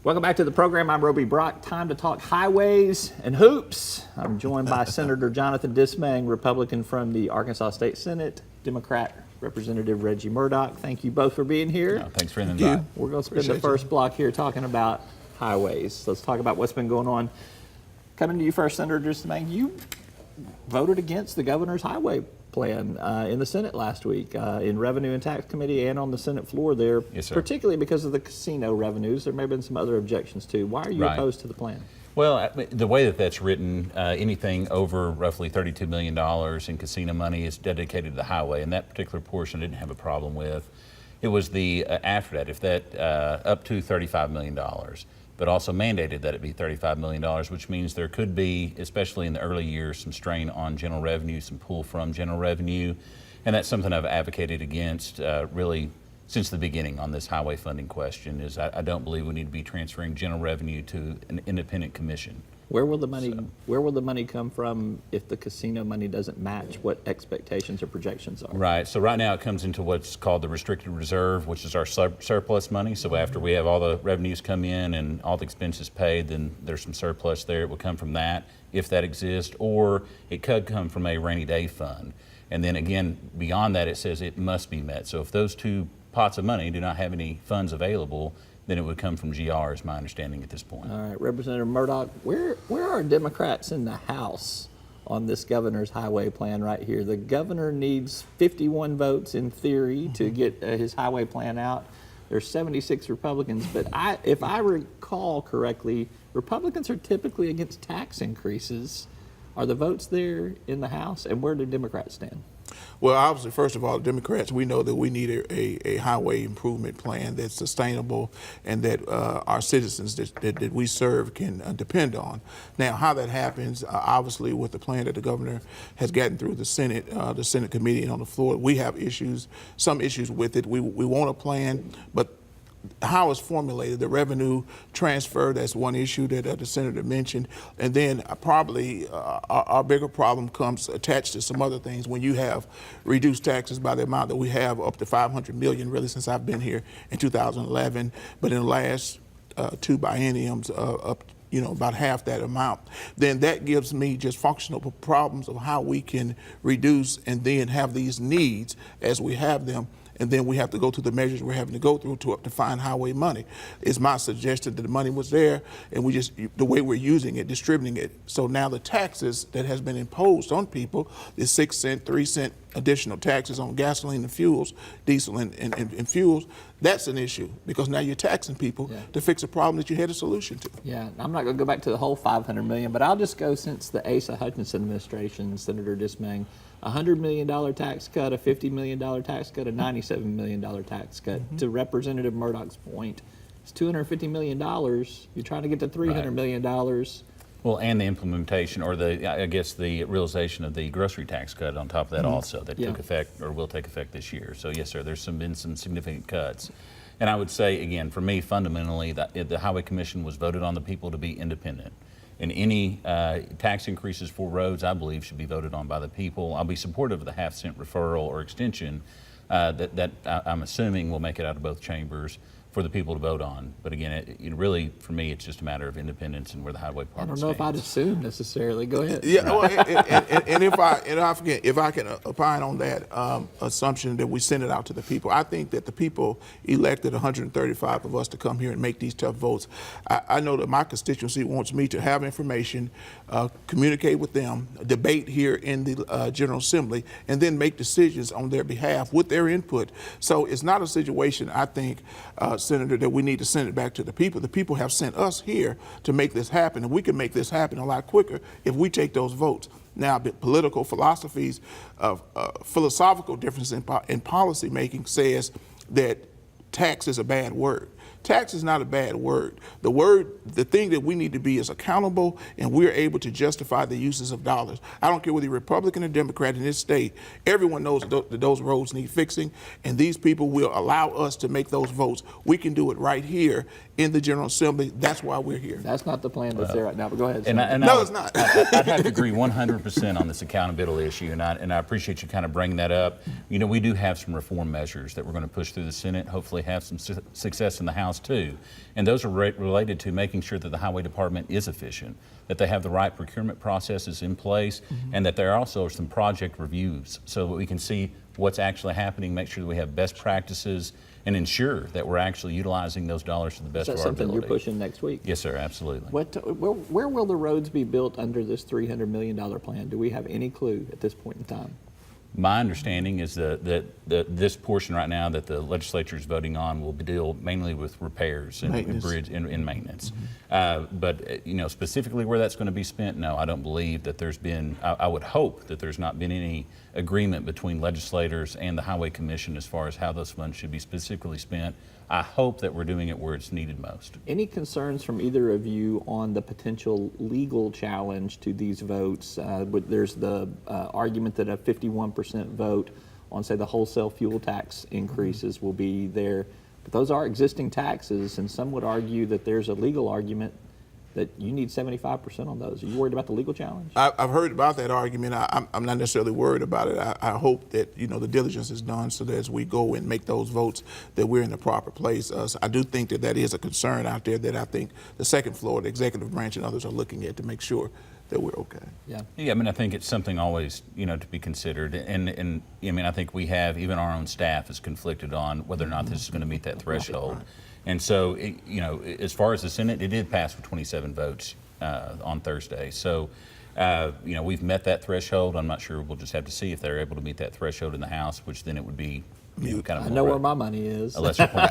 Welcome back to the program. I'm Roby Brock. Time to talk highways and hoops. I'm joined by Senator Jonathan Dismang, Republican from the Arkansas State Senate, Democrat Representative Reggie Murdock. Thank you both for being here. No, thanks for the invite. We're going to spend the first block here talking about highways. Let's talk about what's been going on. Coming to you first, Senator Dismang, you voted against the governor's highway plan in the Senate last week, in Revenue and Tax Committee and on the Senate floor there, yes, sir. Particularly because of the casino revenues. There may have been some other objections too. Why are you opposed to the plan? Well, the way that that's written, anything over roughly $32 million in casino money is dedicated to the highway, and that particular portion I didn't have a problem with. It was the after that, if that up to $35 million, but also mandated that it be $35 million, which means there could be, especially in the early years, some strain on general revenue, some pull from general revenue, and that's something I've advocated against really since the beginning on this highway funding question. Is I don't believe we need to be transferring general revenue to an independent commission. Where will the money come from if the casino money doesn't match what expectations or projections are? Right. So right now it comes into what's called the restricted reserve, which is our surplus money. So after we have all the revenues come in and all the expenses paid, then there's some surplus there. It will come from that if that exists, or it could come from a rainy day fund. And then again, beyond that, it says it must be met. So if those two pots of money do not have any funds available, then it would come from GR, is my understanding at this point. All right, Representative Murdock, where are Democrats in the House on this governor's highway plan right here? The governor needs 51 votes in theory to get his highway plan out. There's 76 Republicans, but if I recall correctly, Republicans are typically against tax increases. Are the votes there in the House, and where do Democrats stand? Well, obviously, first of all, Democrats, we know that we need a highway improvement plan that's sustainable and that our citizens that we serve can depend on. Now, how that happens, obviously, with the plan that the governor has gotten through the Senate committee and on the floor, we have some issues with it. We want a plan, but how it's formulated, the revenue transfer, that's one issue that the senator mentioned. And then probably our bigger problem comes attached to some other things. When you have reduced taxes by the amount that we have, up to $500 million really since I've been here in 2011, but in the last two bienniums, up about half that amount, then that gives me just functional problems of how we can reduce and then have these needs as we have them. And then we have to go through the measures we're having to go through to find highway money. It's my suggestion that the money was there, and we just, the way we're using it, distributing it. So now the taxes that has been imposed on people is 6 cent, 3 cent additional taxes on gasoline and fuels, diesel and fuels. That's an issue because now you're taxing people to fix a problem that you had a solution to. Yeah, I'm not going to go back to the whole $500 million, but I'll just go since the Asa Hutchinson administration, Senator Dismang, $100 million tax cut, a $50 million tax cut, a $97 million tax cut. To Representative Murdock's point, it's $250 million. You're trying to get to $300 million. Well, and the implementation, or I guess the realization of the grocery tax cut on top of that also that took effect or will take effect this year. So yes, sir, there's been some significant cuts. And I would say, again, for me, fundamentally, that the Highway Commission was voted on the people to be independent. And any tax increases for roads, I believe, should be voted on by the people. I'll be supportive of the half-cent referral or extension that I'm assuming will make it out of both chambers for the people to vote on. But again, it really, for me, it's just a matter of independence and where the highway department I don't know if I'd assume necessarily. Go ahead. Yeah, well, and if I can opine on that assumption that we send it out to the people, I think that the people elected 135 of us to come here and make these tough votes. I know that my constituency wants me to have information, communicate with them, debate here in the General Assembly, and then make decisions on their behalf with their input. So it's not a situation, I think, Senator, that we need to send it back to the people. The people have sent us here to make this happen, and we can make this happen a lot quicker if we take those votes. Now, the political philosophies, philosophical difference in policy making says that tax is a bad word. Tax is not a bad word. The thing that we need to be is accountable, and we're able to justify the uses of dollars. I don't care whether you're Republican or Democrat in this state. Everyone knows that those roads need fixing, and these people will allow us to make those votes. We can do it right here in the General Assembly. That's why we're here. That's not the plan that's there right now, but go ahead. No, it's not. I'd have to agree 100% on this accountability issue, and I appreciate you kind of bringing that up. We do have some reform measures that we're going to push through the Senate, hopefully have some success in the House House too. And those are related to making sure that the highway department is efficient, that they have the right procurement processes in place, and that there also are some project reviews so that we can see what's actually happening, make sure that we have best practices, and ensure that we're actually utilizing those dollars to the best Is that of our ability. something you're pushing next week? Yes, sir, absolutely. Where will the roads be built under this $300 million plan? Do we have any clue at this point in time? My understanding is that this portion right now that the legislature is voting on will deal mainly with repairs and bridge and maintenance. But specifically where that's going to be spent, no, I don't believe that there's been. I would hope that there's not been any agreement between legislators and the Highway Commission as far as how those funds should be specifically spent. I hope that we're doing it where it's needed most. Any concerns from either of you on the potential legal challenge to these votes? There's the argument that a 51% vote on, say, the wholesale fuel tax increases will be there. But those are existing taxes, and some would argue that there's a legal argument that you need 75% on those. Are you worried about the legal challenge? I've heard about that argument. I'm not necessarily worried about it. I hope that the diligence is done so that as we go and make those votes, that we're in the proper place. So I do think that is a concern out there that I think the second floor, the executive branch, and others are looking at to make sure that we're okay. Yeah. I mean, I think it's something always to be considered, and I mean, I think we have even our own staff is conflicted on whether or not this is going to meet that threshold. And so, as far as the Senate, it did pass with 27 votes on Thursday. So, we've met that threshold. I'm not sure. We'll just have to see if they're able to meet that threshold in the House, which then it would be kind of. I know where my money is. A lesser point.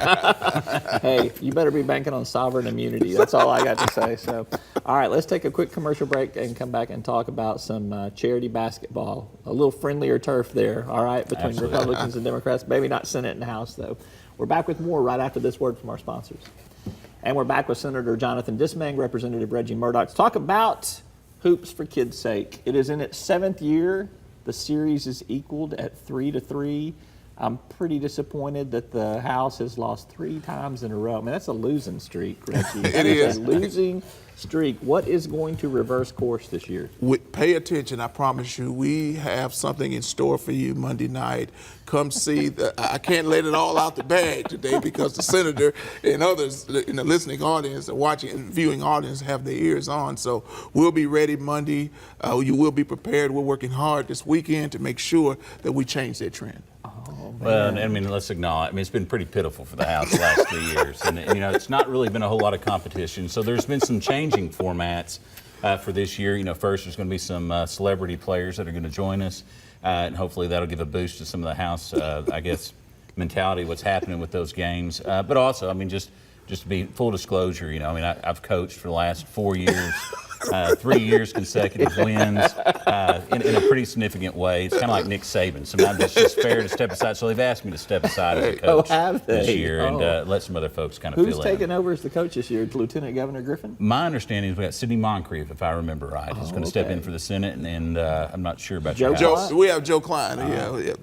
Hey, you better be banking on sovereign immunity. That's all I got to say. So, all right, let's take a quick commercial break and come back and talk about some charity basketball. A little friendlier turf there, all right, between Absolutely. Republicans and Democrats. Maybe not Senate and House, though. We're back with more right after this word from our sponsors. And we're back with Senator Jonathan Dismang, Representative Reggie Murdock, to talk about Hoops for Kids' Sake. It is in its 7th year. The series is equaled at 3-3. I'm pretty disappointed that the House has lost 3 times in a row. I mean, that's a losing streak, Reggie. It is. A losing streak. What is going to reverse course this year? Pay attention. I promise you, we have something in store for you Monday night. Come see. I can't let it all out the bag today because the senator and others in the listening audience, the watching and viewing audience, have their ears on. So we'll be ready Monday. You will be prepared. We're working hard this weekend to make sure that we change that trend. Well, I mean, let's acknowledge. I mean, it's been pretty pitiful for the House the last 3 years, and it's not really been a whole lot of competition. So there's been some changing formats for this year. First there's going to be some celebrity players that are going to join us, and hopefully that'll give a boost to some of the House, mentality, what's happening with those games. But also, I mean, just to be full disclosure, I've coached for the last 4 years. 3 years consecutive wins in a pretty significant way. It's kind of like Nick Saban. Sometimes it's just fair to step aside. So they've asked me to step aside as a coach this year and let some other folks kind of fill in. Who's taking over as the coach this year? Lieutenant Governor Griffin? My understanding is we got Sidney Moncrief, if I remember right, who's going to step in for the Senate, and I'm not sure about your House. We have Joe Klein. Yeah,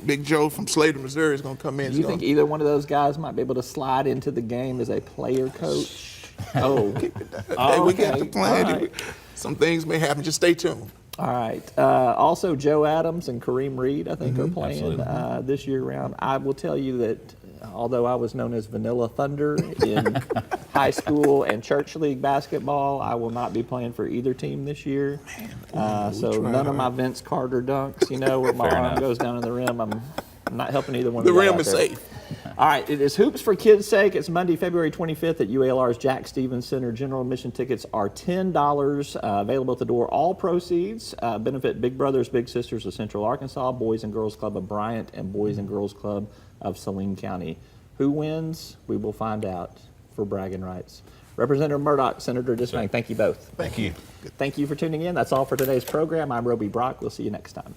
Big Joe from Slater, Missouri is going to come in. Do you think either one of those guys might be able to slide into the game as a player coach? Oh, we got the plan. Right. Some things may happen. Just stay tuned. All right. Also, Joe Adams and Kareem Reed, I think, are playing this year round. I will tell you that although I was known as Vanilla Thunder in high school and church league basketball, I will not be playing for either team this year. So none of my Vince Carter dunks, where my arm goes down in the rim, I'm not helping either one of them. The rim is safe. All right, it is Hoops for Kids' Sake. It's Monday, February 25th at UALR's Jack Stevens Center. General admission tickets are $10, available at the door. All proceeds benefit Big Brothers Big Sisters of Central Arkansas, Boys and Girls Club of Bryant, and Boys and Girls Club of Saline County. Who wins? We will find out for bragging rights. Representative Murdock, Senator Dismang, thank you both. Thank you. Thank you for tuning in. That's all for today's program. I'm Roby Brock. We'll see you next time.